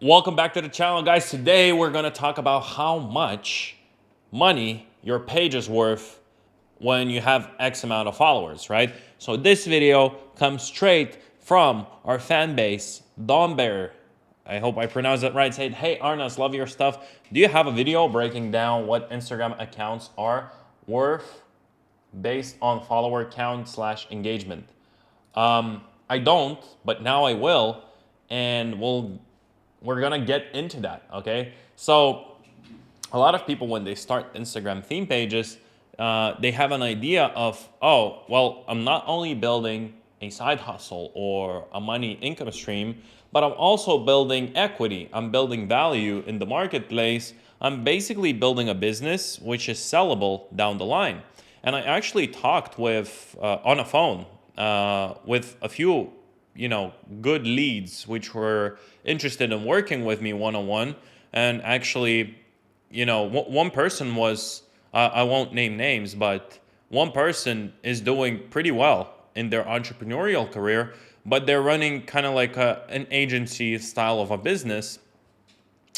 Welcome back to the channel, guys. Today we're going to talk about how much money your page is worth when you have X amount of followers, right? So this video comes straight from our fan base, Don Bear. I hope I pronounced it right. Said, hey Arnas, love your stuff. Do you have a video breaking down what Instagram accounts are worth based on follower count / engagement? I don't, but now I will, and we're gonna get into that, okay? So a lot of people, when they start Instagram theme pages, they have an idea of, oh, well, I'm not only building a side hustle or a money income stream, but I'm also building equity. I'm building value in the marketplace. I'm basically building a business which is sellable down the line. And I actually talked with on a phone with a few, good leads which were interested in working with me one-on-one. And actually, one person was, I won't name names, but one person is doing pretty well in their entrepreneurial career, but they're running kind of like an agency style of a business,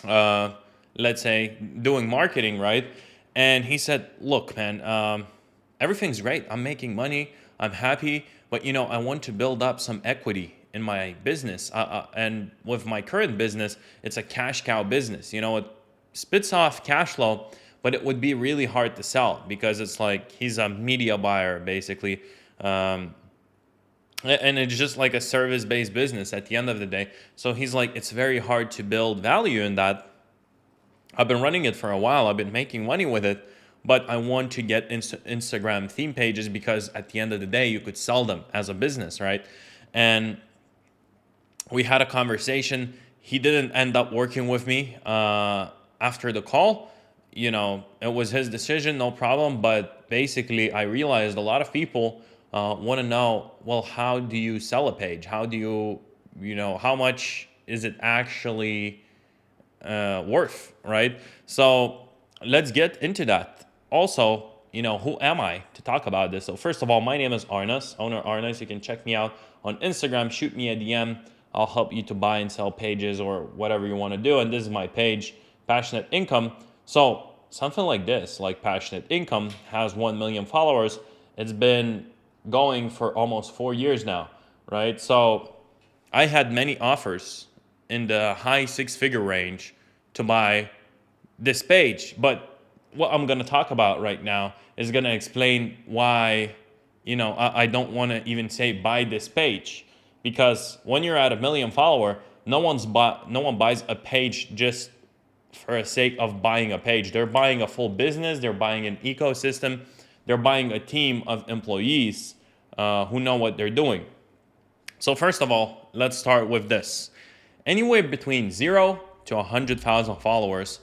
uh, let's say doing marketing, right? And he said, look, man, everything's great. I'm making money. I'm happy. But, I want to build up some equity in my business. And with my current business, it's a cash cow business. It spits off cash flow, but it would be really hard to sell because it's like he's a media buyer, basically. And it's just like a service-based business at the end of the day. So he's like, it's very hard to build value in that. I've been running it for a while. I've been making money with it, but I want to get Instagram theme pages because at the end of the day, you could sell them as a business, right? And we had a conversation. He didn't end up working with me after the call. It was his decision, no problem. But basically, I realized a lot of people want to know, well, how do you sell a page? How do how much is it actually worth, right? So let's get into that. Also, who am I to talk about this? So first of all, my name is Arnas, owner Arnas. You can check me out on Instagram, shoot me a DM. I'll help you to buy and sell pages or whatever you want to do. And this is my page, Passionate Income. So something like this, like Passionate Income, has 1 million followers. It's been going for almost 4 years now, right? So I had many offers in the high six-figure range to buy this page. But what I'm going to talk about right now is going to explain why, I don't want to even say buy this page. Because when you're at 1 million follower, no one buys a page just for the sake of buying a page. They're buying a full business. They're buying an ecosystem. They're buying a team of employees who know what they're doing. So first of all, let's start with this. Anywhere between 0 to 100,000 followers,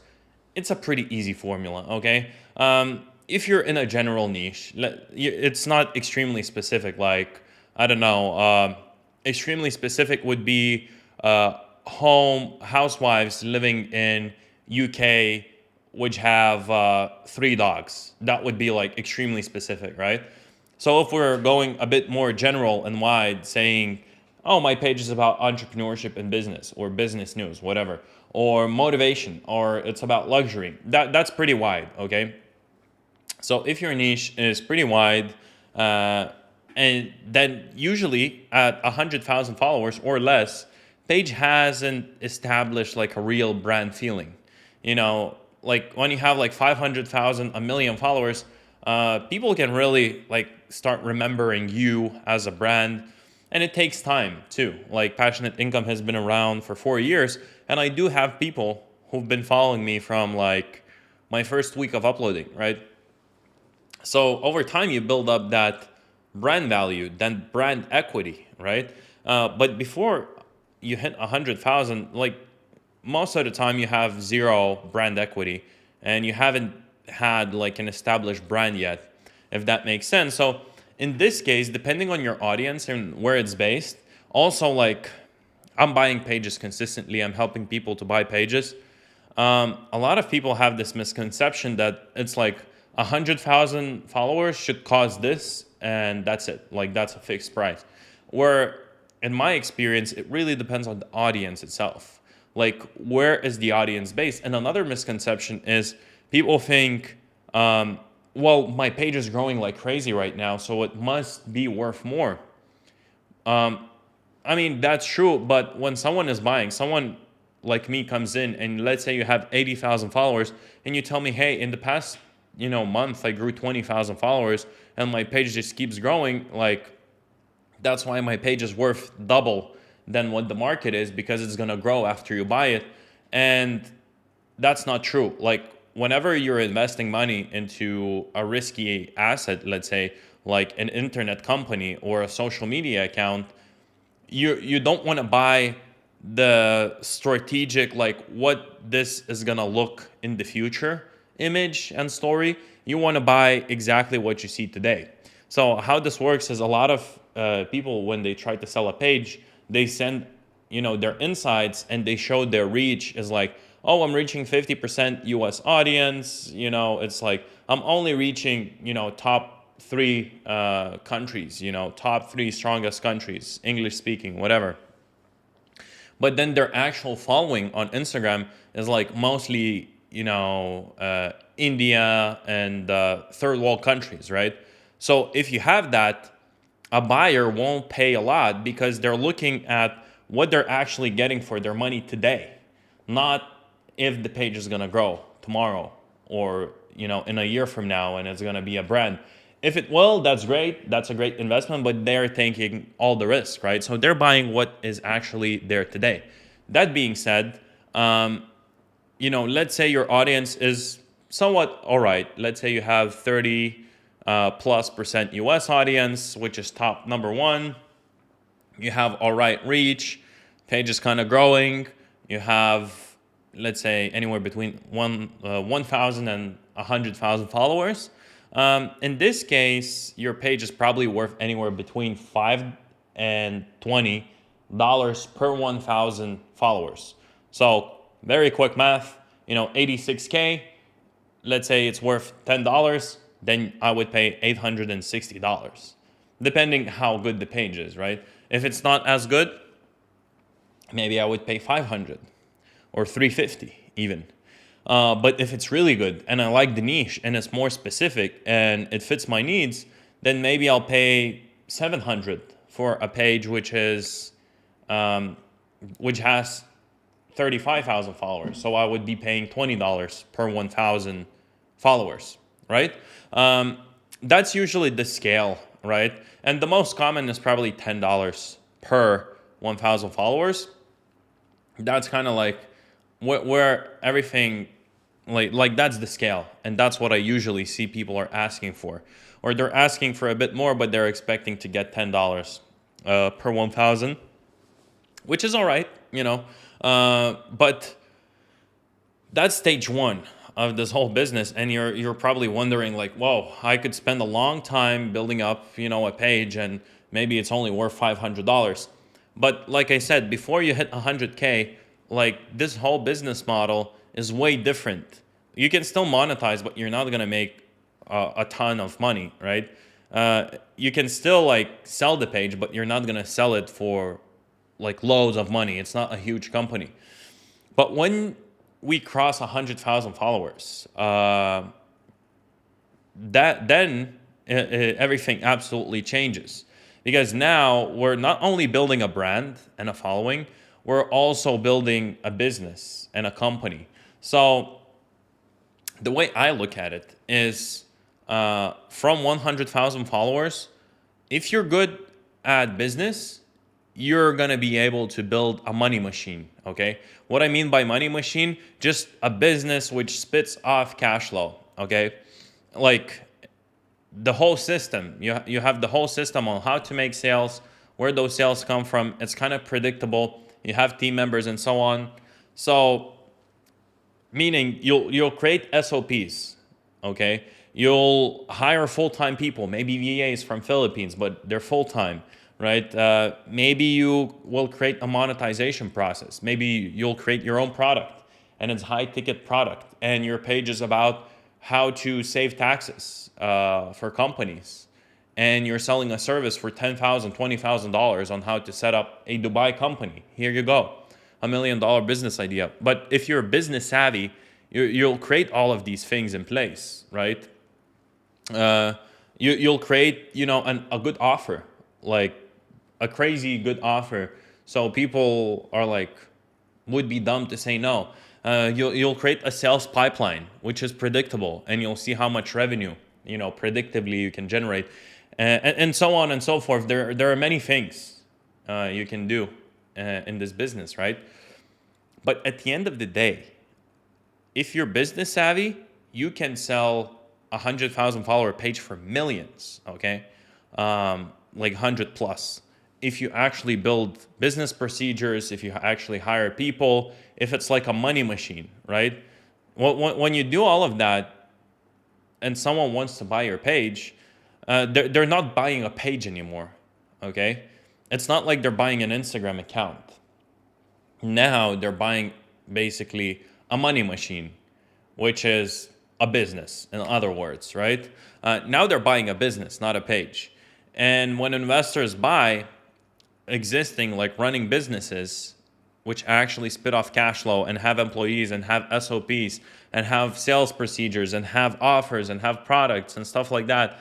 it's a pretty easy formula, okay? If you're in a general niche, it's not extremely specific, like, I don't know, extremely specific would be housewives living in UK which have 3 dogs. That would be like extremely specific, right? So if we're going a bit more general and wide, saying, oh, my page is about entrepreneurship and business or business news, whatever, or motivation, or it's about luxury, that's pretty wide, okay? So if your niche is pretty wide, and then usually at 100,000 followers or less, page hasn't established like a real brand feeling. Like when you have like 500,000, 1 million followers, people can really like start remembering you as a brand. And it takes time too. Like Passionate Income has been around for 4 years, and I do have people who've been following me from like my first week of uploading, right? So over time, you build up that brand value, then brand equity, right? But before you hit 100,000, like most of the time you have 0 brand equity and you haven't had like an established brand yet, if that makes sense. So in this case, depending on your audience and where it's based, also like I'm buying pages consistently. I'm helping people to buy pages. A lot of people have this misconception that it's like 100,000 followers should cost this and that's it. Like that's a fixed price. Where in my experience, it really depends on the audience itself. Like, where is the audience based? And another misconception is people think, well, my page is growing like crazy right now, so it must be worth more. I mean, that's true, but when someone is buying, someone like me comes in, and let's say you have 80,000 followers, and you tell me, hey, in the past, month, I grew 20,000 followers, and my page just keeps growing, like, that's why my page is worth double than what the market is, because it's gonna grow after you buy it. And that's not true. Like, whenever you're investing money into a risky asset, let's say like an internet company or a social media account, you don't want to buy the strategic, like, what this is going to look in the future image and story. You want to buy exactly what you see today. So how this works is, a lot of people, when they try to sell a page, they send their insights, and they show their reach is like, oh, I'm reaching 50% US audience. It's like, I'm only reaching top three countries, top three strongest countries, English speaking, whatever. But then their actual following on Instagram is like mostly, India and third world countries, right? So if you have that, a buyer won't pay a lot, because they're looking at what they're actually getting for their money today, not if the page is going to grow tomorrow, or in a year from now, and it's going to be a brand. If it will, that's great. That's a great investment, but they're taking all the risk, right? So they're buying what is actually there today. That being said, let's say your audience is somewhat all right. Let's say you have 30 plus percent US audience, which is top number one. You have all right reach, page is kind of growing. You have, let's say, anywhere between 1,000 and 100,000 followers. In this case, your page is probably worth anywhere between $5 and $20 per 1,000 followers. So very quick math, 86K, let's say it's worth $10, then I would pay $860, depending how good the page is, right? If it's not as good, maybe I would pay 500 or 350 even. But if it's really good, and I like the niche, and it's more specific, and it fits my needs, then maybe I'll pay 700 for a page which has 35,000 followers. So I would be paying $20 per 1,000 followers, right? That's usually the scale, right? And the most common is probably $10 per 1,000 followers. That's kind of like where everything, like that's the scale, and that's what I usually see people are asking for, or they're asking for a bit more, but they're expecting to get $10 per 1,000, which is all right, but that's stage one of this whole business. And you're probably wondering, like, whoa, I could spend a long time building up a page, and maybe it's only worth $500. But like I said, before you hit 100K, like, this whole business model is way different. You can still monetize, but you're not going to make a ton of money, right? You can still like sell the page, but you're not going to sell it for like loads of money. It's not a huge company. But when we cross 100,000 followers, then everything absolutely changes. Because now we're not only building a brand and a following, we're also building a business and a company. So the way I look at it is, from 100,000 followers, if you're good at business, you're going to be able to build a money machine, okay? What I mean by money machine, just a business which spits off cash flow, okay? Like the whole system, you have the whole system on how to make sales, where those sales come from. It's kind of predictable. You have team members and so on. So meaning you'll create SOPs, okay? You'll hire full-time people, maybe VAs from Philippines, but they're full-time, right? Maybe you will create a monetization process. Maybe you'll create your own product, and it's high-ticket product, and your page is about how to save taxes for companies, and you're selling a service for $10,000, $20,000 on how to set up a Dubai company. Here you go. $1 million business idea. But if you're business savvy, you'll create all of these things in place, right? You'll create, a good offer, like a crazy good offer. So people are like, would be dumb to say no. You'll create a sales pipeline, which is predictable, and you'll see how much revenue, predictably you can generate, and so on and so forth. There are many things you can do in this business, right? But at the end of the day, if you're business savvy, you can sell 100,000 follower page for millions, okay? Like 100 plus. If you actually build business procedures, if you actually hire people, if it's like a money machine, right? When you do all of that and someone wants to buy your page, they're not buying a page anymore, okay? It's not like they're buying an Instagram account. Now they're buying basically a money machine, which is a business, in other words, right? Now they're buying a business, not a page. And when investors buy existing, like running businesses, which actually spit off cash flow and have employees and have SOPs and have sales procedures and have offers and have products and stuff like that,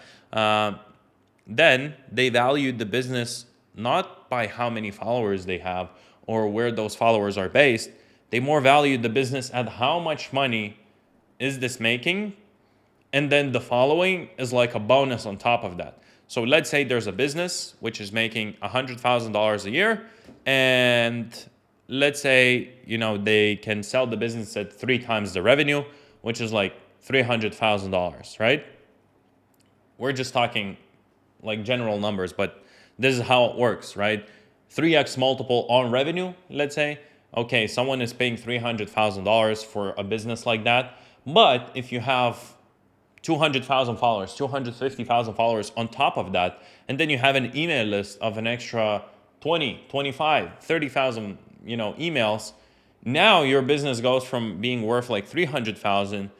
then they valued the business not by how many followers they have or where those followers are based. They more valued the business at how much money is this making, and then the following is like a bonus on top of that. So let's say there's a business which is making $100,000 a year, and let's say, they can sell the business at 3 times the revenue, which is like $300,000, right? We're just talking like general numbers, but this is how it works, right? 3x multiple on revenue, let's say. Okay, someone is paying $300,000 for a business like that. But if you have 200,000 followers, 250,000 followers on top of that, and then you have an email list of an extra 20, 25, 30,000, emails, now your business goes from being worth like 300,000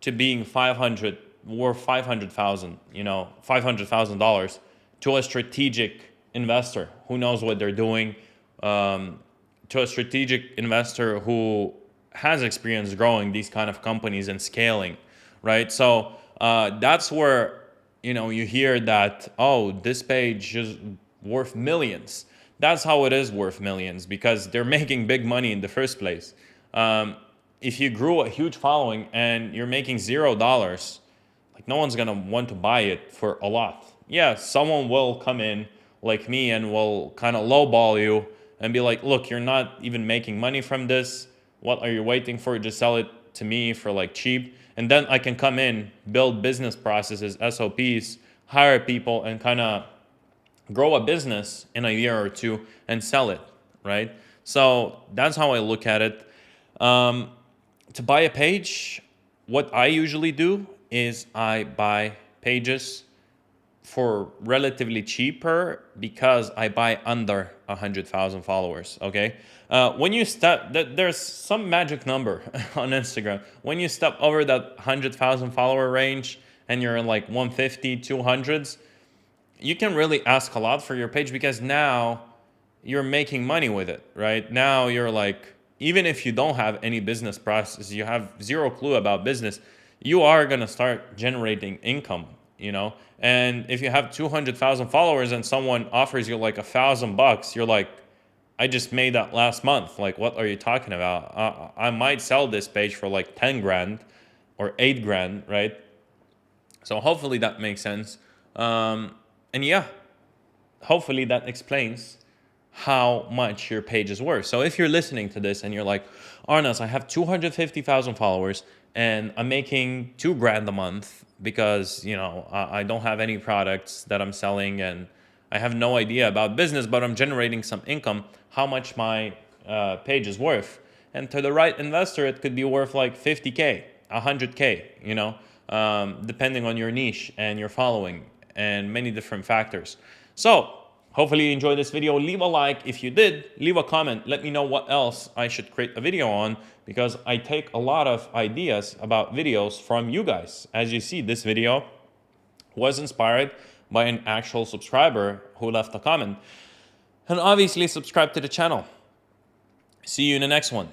to being worth 500,000, $500,000 to a strategic investor who knows what they're doing, to a strategic investor who has experience growing these kind of companies and scaling, right? So that's where, you hear that, oh, this page is worth millions. That's how it is worth millions, because they're making big money in the first place. If you grew a huge following and you're making $0, like no one's gonna want to buy it for a lot. Yeah, someone will come in like me and will kind of lowball you and be like, look, you're not even making money from this. What are you waiting for? Just sell it to me for like cheap. And then I can come in, build business processes, SOPs, hire people, and kind of grow a business in a year or two and sell it, right? So that's how I look at it. To buy a page, what I usually do is I buy pages for relatively cheaper because I buy under 100,000 followers, okay? When you there's some magic number on Instagram. When you step over that 100,000 follower range and you're in like 150, 200s, you can really ask a lot for your page, because now you're making money with it, right? Now you're like, even if you don't have any business process, you have zero clue about business, you are gonna start generating income, And if you have 200,000 followers and someone offers you like $1,000, you're like, I just made that last month. Like, what are you talking about? I might sell this page for like 10 grand or 8 grand, right? So hopefully that makes sense. And yeah, hopefully that explains how much your page is worth. So if you're listening to this and you're like, Arnas, I have 250,000 followers and I'm making 2 grand a month because, I don't have any products that I'm selling and I have no idea about business, but I'm generating some income, how much my page is worth. And to the right investor, it could be worth like 50K, 100K, depending on your niche and your following and many different factors. So hopefully you enjoyed this video. Leave a like if you did. Leave a comment. Let me know what else I should create a video on, because I take a lot of ideas about videos from you guys. As you see, this video was inspired by an actual subscriber who left a comment. And obviously subscribe to the channel. See you in the next one.